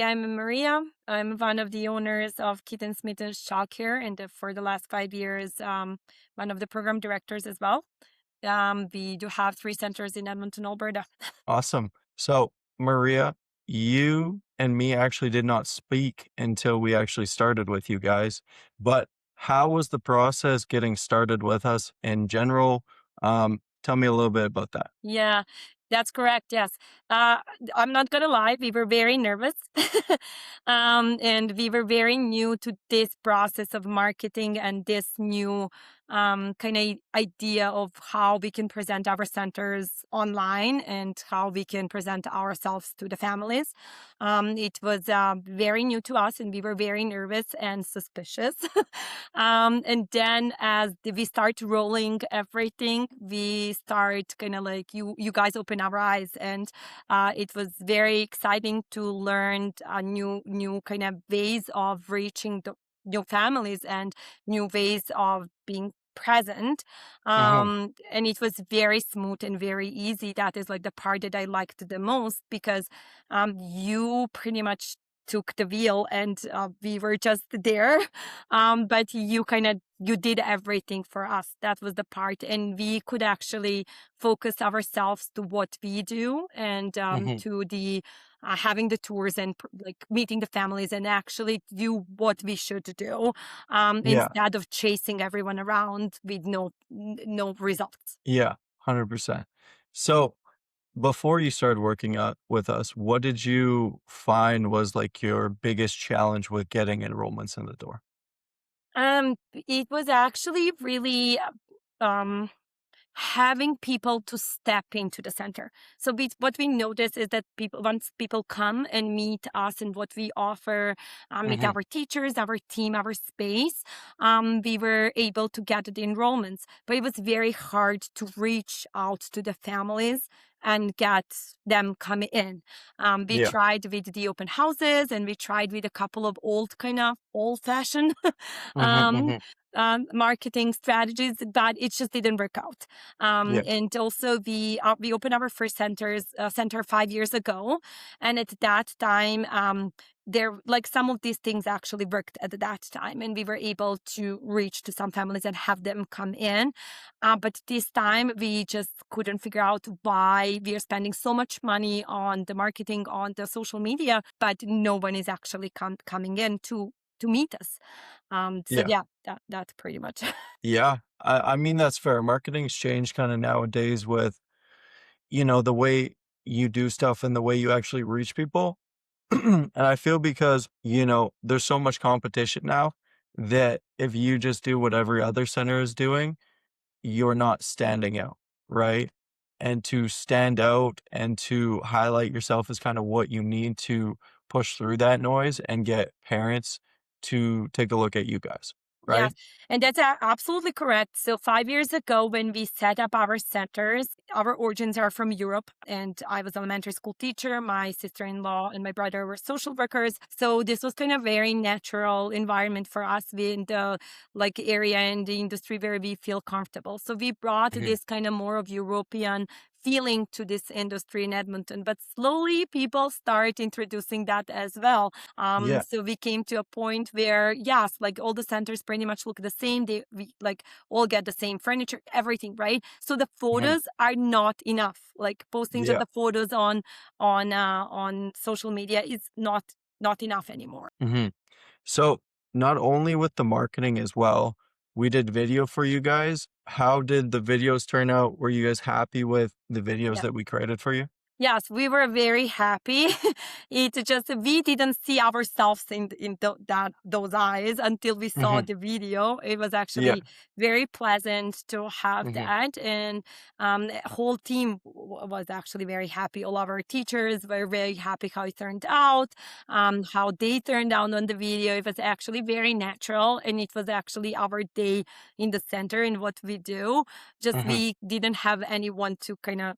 I'm Maria. I'm one of the owners of Kittens Smitten Childcare, and for the last 5 years, one of the program directors as well. We do have 3 centers in Edmonton, Alberta. Awesome. So, Maria, you and me actually did not speak until we actually started with you guys. But how was the process getting started with us in general? Tell me a little bit about that. Yeah, that's correct. Yes. Uh, I'm not gonna lie, we were very nervous. And we were very new to this process of marketing and this new kind of idea of how we can present our centers online and how we can present ourselves to the families. It was very new to us, and we were very nervous and suspicious. And then as we start rolling everything, we start kind of like you guys open our eyes, and it was very exciting to learn new kind of ways of reaching the new families and new ways of being present. Hmm. And it was very smooth and very easy. That is like the part that I liked the most, because you pretty much took the wheel, and we were just there. But you did everything for us. That was the part, and we could actually focus ourselves to what we do, and Hmm. to the having the tours and like meeting the families and actually do what we should do, Yeah, instead of chasing everyone around with no results. yeah, 100%. So, before you started working out with us, what did you find was like your biggest challenge with getting enrollments in the door? It was actually really um having people to step into the center. So what we notice is that people, once people come and meet us and what we offer, meet Hmm. our teachers, our team, our space, we were able to get the enrollments. But it was very hard to reach out to the families and get them coming in. We Yeah. tried with the open houses, and we tried with a couple of kind of old fashioned Hmm. um, Hmm. marketing strategies, but it just didn't work out. Yeah. And also, we opened our first center 5 years ago, and at that time, there like some of these things actually worked at that time, and we were able to reach to some families and have them come in. But this time, we just couldn't figure out why we are spending so much money on the marketing on the social media, but no one is actually coming in to meet us. So Yeah. yeah, that's pretty much. Yeah, I mean, that's fair. Marketing's changed kinda nowadays with, the way you do stuff and the way you actually reach people. And I feel because, there's so much competition now that if you just do what every other center is doing, you're not standing out, right? And to stand out and to highlight yourself is kind of what you need to push through that noise and get parents to take a look at you guys, Yes, right? and that's absolutely correct. So 5 years ago, when we set up our centers, our origins are from Europe, and I was elementary school teacher. My sister-in-law and my brother were social workers. So this was kind of very natural environment for us in the like area in the industry where we feel comfortable. So we brought Mhm. this kind of more of European feeling to this industry in Edmonton, but slowly people start introducing that as well. Yeah. So we came to a point where, yes, like all the centers pretty much look the same. We like all get the same furniture, everything, right? So the Mhm. photos are not enough. Like posting just Yeah. the photos on social media is not enough anymore. Mhm. So, not only with the marketing as well, we did video for you guys. How did the videos turn out? Were you guys happy with the videos Yeah. that we created for you? Yes, we were very happy. It just we didn't see ourselves in those eyes until we saw Mhm. the video. It was Yeah. actually very pleasant to have Mhm. that, and the whole team was actually very happy. All of our teachers were very happy how it turned out, how they turned out on the video. It was actually very natural, and it was actually our day in the center and what we do. Just Mhm. we didn't have anyone to kind of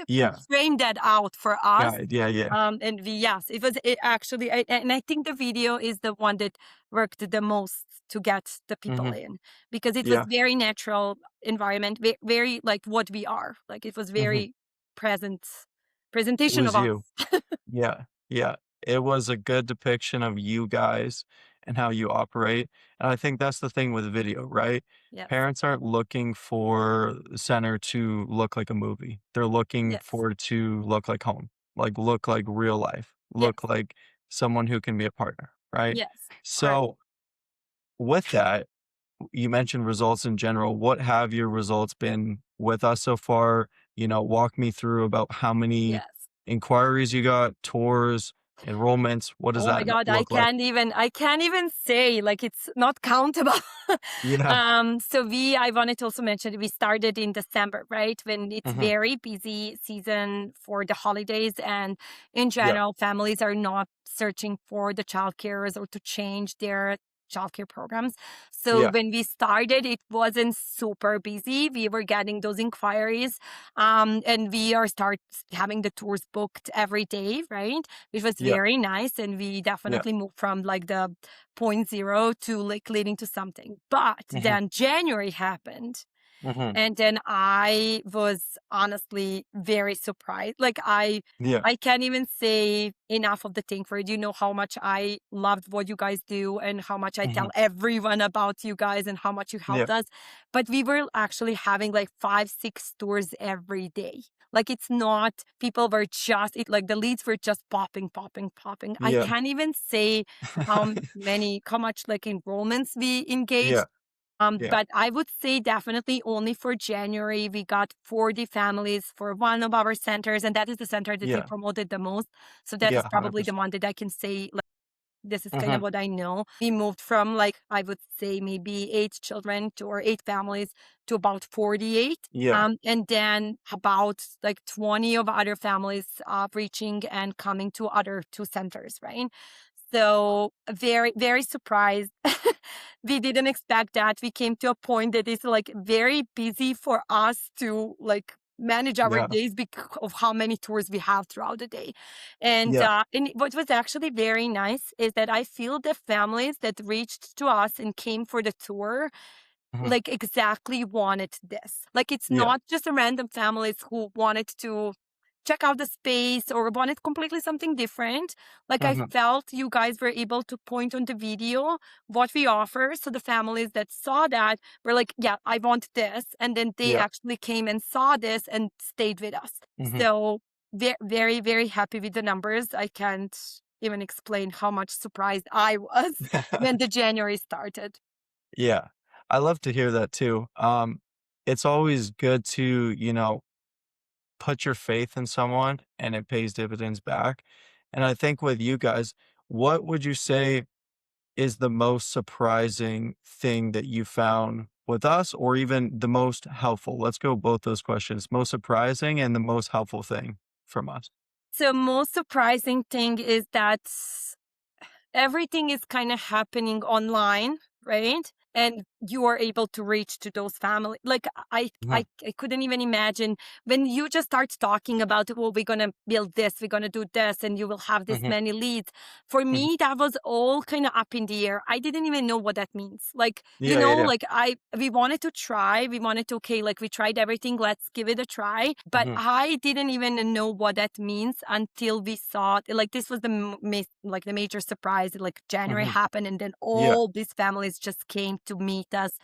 Yeah. frame that out for us. Got it. Yeah, yeah. And yes, it actually, and I think the video is the one that worked the most to get the people Mhm. in, because it was Yeah. very natural environment, very like what we are. Like it was Mhm. very present It presentation was of us. you. Yeah. Yeah. It was a good depiction of you guys and how you operate, and I think that's the thing with video, right? Yes. Parents aren't looking for the center to look like a movie. They're looking Yes. for it to look like home, like, look like real life, look Yes. like someone who can be a partner, right? Yes. Correct. So, with that, you mentioned results in general. What have your results been with us so far? Walk me through about how many Yes. inquiries you got, tours, enrollments. What does Oh my that God, look like? I can't even say, like, it's not countable. Yeah. So I wanted to also mention we started in December, right? When it's Mhm. very busy season for the holidays, and in Yeah. general, families are not searching for the childcares or to change their childcare programs. So Yeah. when we started, it wasn't super busy. We were getting those inquiries, and we are start having the tours booked every day, right? Which was Yeah. very nice. And we Yeah. definitely moved from like the point zero to like leading to something. But Mhm. then January happened. Mhm. And then I was honestly very surprised. Like Yeah. I can't even say enough of the thing for it. You know how much I loved what you guys do and how much I tell Mhm. everyone about you guys and how much you Yeah. helped us. But we were actually having like 5, 6 tours every day. Like it's not people were just it like the leads were just popping, popping, popping. I Yeah. can't even say how much like enrollments we Yeah. engaged, Yeah. but I would say definitely only for January, we got 40 families for one of our centers, and that is the center that we Yeah. promoted the most. So that Yeah. is probably the 100%. one that I can say, like, this is kind of Mhm. what I know. We moved from, like, I would say maybe 8 children or 8 families to about 48. Yeah. And then about like 20 of other families reaching and coming to other two centers, right? So very, very surprised. We didn't expect that. We came to a point that is like very busy for us to like manage our Yeah. days because of how many tours we have throughout the day. Yeah. And what was actually very nice is that I feel the families that reached to us and came for the tour Mhm. like exactly wanted this. Like it's Yeah. not just a random families who wanted to check out the space or wanted completely something different. Like I Mhm. felt you guys were able to point on the video what we offer. So the families that saw that were like, yeah, I want this. And then they Yeah. actually came and saw this and stayed with us. Mhm. So very, very happy with the numbers. I can't even explain how much surprised I was when the January started. Yeah. I love to hear that too. It's always good to, put your faith in someone and it pays dividends back. And I think with you guys, what would you say is the most surprising thing that you found with us or even the most helpful? Let's go both those questions. Most surprising and the most helpful thing from us. So most surprising thing is that everything is kind of happening online, right? And you are able to reach to those families. Like Mhm. I couldn't even imagine when you just start talking about, well, we're gonna build this, we're gonna do this, and you will have this Mhm. many leads. For Mhm. me, that was all kind of up in the air. I didn't even know what that means. Like, Yeah, yeah, yeah. like we wanted to try, we wanted to, okay, like we tried everything, let's give it a try. But Mhm. I didn't even know what that means until we saw it. Like this was like the major surprise. Like January Mhm. happened, and then Yeah, all these families just came to meet us,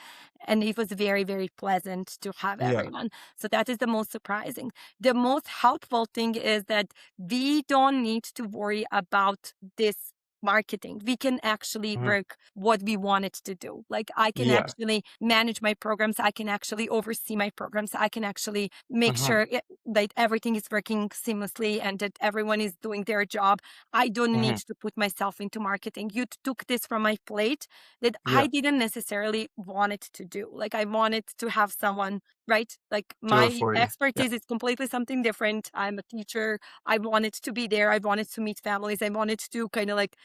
and it was very, very pleasant to have yeah. everyone. So that is the most surprising. The most helpful thing is that we don't need to worry about this marketing. We can actually Mhm. work what we wanted to do. Like I can Yeah. actually manage my programs. I can actually oversee my programs. I can actually make Mhm. sure that everything is working seamlessly and that everyone is doing their job. I don't need Mhm. to put myself into marketing. You took this from my plate that I Yeah. didn't necessarily want it to do. Like I wanted to have someone, right? Like Do it my for you. Yeah. expertise is completely something different. I'm a teacher. I wanted to be there. I wanted to meet families. I wanted to kind of like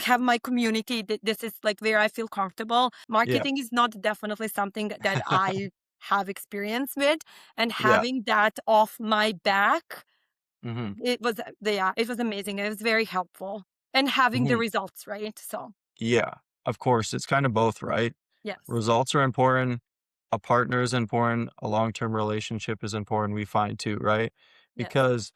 have my community. This is like where I feel comfortable. Yeah. Marketing is not definitely something that I have experience with, and Yeah. having that off my back, Mhm. it was amazing. It was very helpful, and having the Mhm. results, right? So Yeah. Of course, it's kinda both, right? yes, Results are important, a partner is important, a long-term relationship is important, we find too, right? yes, Because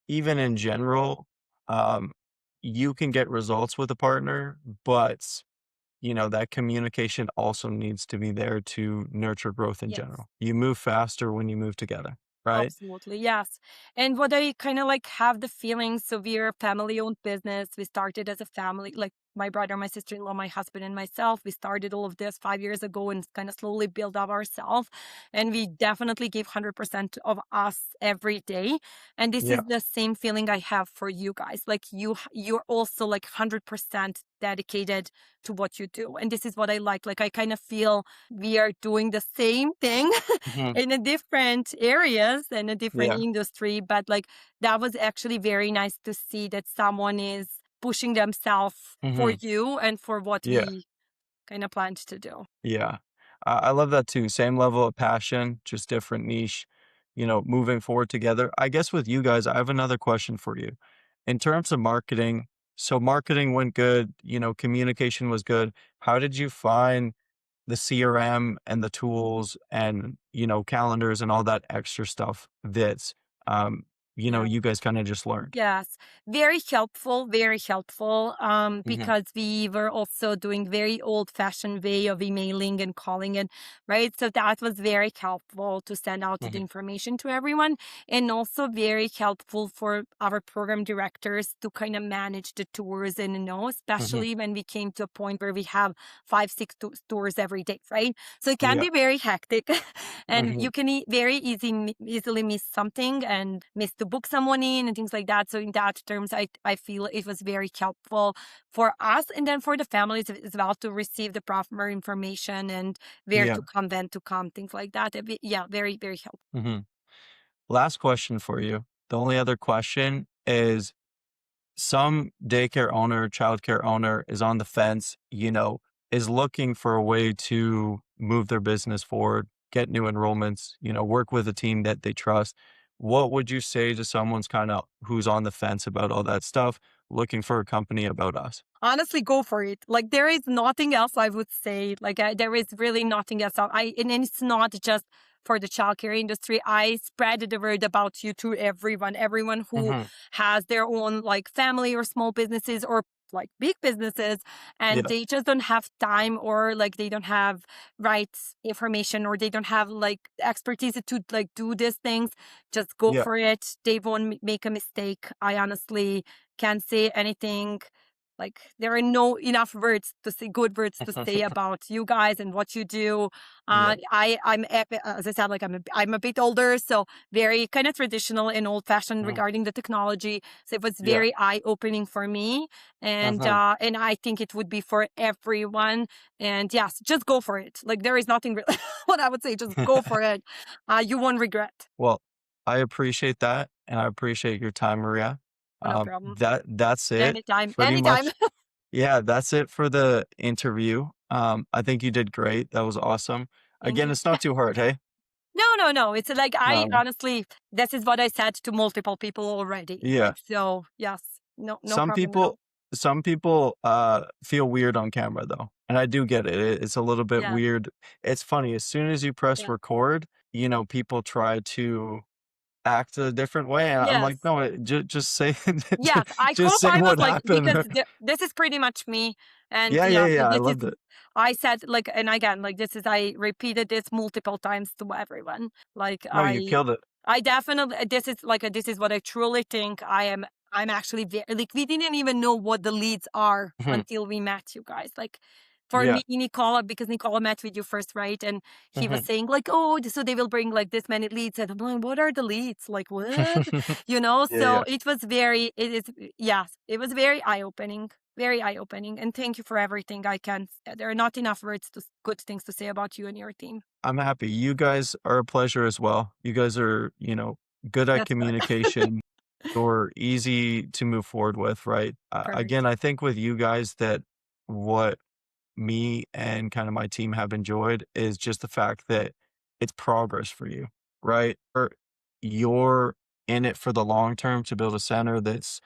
even in general, um you can get results with a partner, but that communication also needs to be there to nurture growth in Yes. general. You move faster when you move together, right? Absolutely, yes. And what I kind of like have the feeling, so we're a family-owned business. We started as a family, like my brother, my sister-in-law, my husband, and myself. We started all of this 5 years ago and kind of slowly build up ourselves. And we definitely give 100% of us every day. And this Yeah. is the same feeling I have for you guys. Like you're also like 100% dedicated to what you do. And this is what I like. Like I kind of feel we are doing the same thing Mhm. in a different areas and a different Yeah. industry, but like that was actually very nice to see that someone is pushing themselves for Mhm. you and for what Yeah. we kind of planned to do. Yeah. I love that too. Same level of passion, just different niche, moving forward together. I guess with you guys, I have another question for you. In terms of marketing, so marketing went good, communication was good. How did you find the CRM and the tools and, calendars and all that extra stuff that, Yeah. you guys kind of just learned? Yes, very helpful. Hmm. Because we were also doing very old-fashioned way of emailing and calling it, right? So that was very helpful to send out the Hmm. information to everyone, and also very helpful for our program directors to kind of manage the tours and Hmm. especially when we came to a point where we have 5, 6 tours every day, right? So it can Yeah. be very hectic, and Hmm. you can very easily miss something and miss to book someone in and things like that. So in that terms, I feel it was very helpful for us and then for the families as well to receive the proper information and where Yeah. to come, when to come, things like that. Yeah, very helpful. Hmm. Last question for you. The only other question is some daycare owner, childcare owner is on the fence, is looking for a way to move their business forward, get new enrollments, work with a team that they trust. What would you say to someone's kind of who's on the fence about all that stuff, looking for a company about us? Honestly, go for it. Like there is nothing else I would say. Like there is really nothing else. And it's not just for the childcare industry. I spread the word about you to everyone who Hmm. has their own like family or small businesses or like big businesses and Yeah. they just don't have time or like they don't have right information or they don't have like expertise to like do these things. Just go Yeah. for it. They won't make a mistake. I honestly can't say anything like there are no enough words to say, good words to say about you guys and what you do. Yeah. As I said, like I'm a bit older, so very kind of traditional and old fashioned Mhm. regarding the technology. So it was Yeah. very eye opening for me, Mhm. and I think it would be for everyone. And yes, just go for it. Like there is nothing really what I would say. Just go for it. You won't regret. Well, I appreciate that, and I appreciate your time, Maria. Oh, no problem. That's it Anytime, pretty anytime. much. Yeah, that's it for the interview. I think you did great. That was awesome. Thank Again, you. it's not too hard, hey? No. It's like I No. honestly, this is what I said to multiple people already. Yeah. Like, so yes, no Some problem at all. people some people, feel weird on camera, though, and I do get it. It's a little bit Yeah, weird. It's funny, as soon as you press yeah, record, people try to act a different way, and I'm like, yes. "No, just say Yes, I just say qualify was what like because happened." this is pretty much me, and Yeah, yeah, yeah, so yeah, I this is loved it. I said like, and again, like this is I repeated this multiple times to everyone. Like No, you killed it. I definitely this is what I truly think. I'm actually very like we didn't even know what the leads are Mhm. until we met you guys. Like for Yeah. me, Nicola, because Nicola met with you first, right? And he was Mhm. saying like, oh, so they will bring like this many leads, and I'm like, what are the leads? Like what? Yeah, yeah. So it was very, it is, yes, it was very eye opening. And thank you for everything. There are not enough words good things to say about you and your team. I'm happy. You guys are a pleasure as well. You guys are, good at That's good. communication or easy to move forward with, right? Again, Perfect. I think with you guys that what me and kind of my team have enjoyed is just the fact that it's progress for you, right? Or you're in it for the long term to build a center that's,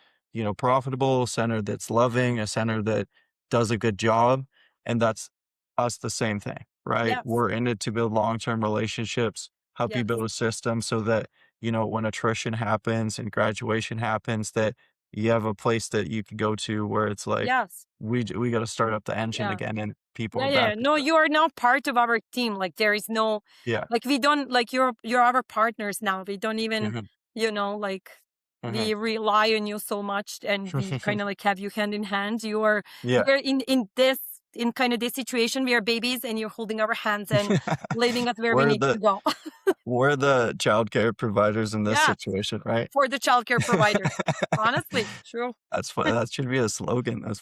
profitable, a center that's loving, a center that does a good job. And that's us the same thing, right? Yes. We're in it to build long-term relationships, help you Yes. build a system so that, when attrition happens and graduation happens, that you have a place that you can go to where it's like, Yes. we got to start up the engine Yeah. again, and people Yeah, are yeah. back. No, you are now part of our team. Like there is no, Yeah. like we don't, like you're our partners now. We don't even, Mhm, like mhm. we rely on you so much, and we kind of like have you hand in hand. You are, Yeah. we're in kind of this situation. We are babies, and you're holding our hands and leading us where we We're need to the go. we're the childcare providers in this Yeah, situation, right? for the childcare providers. Honestly, true. That should be a slogan. That's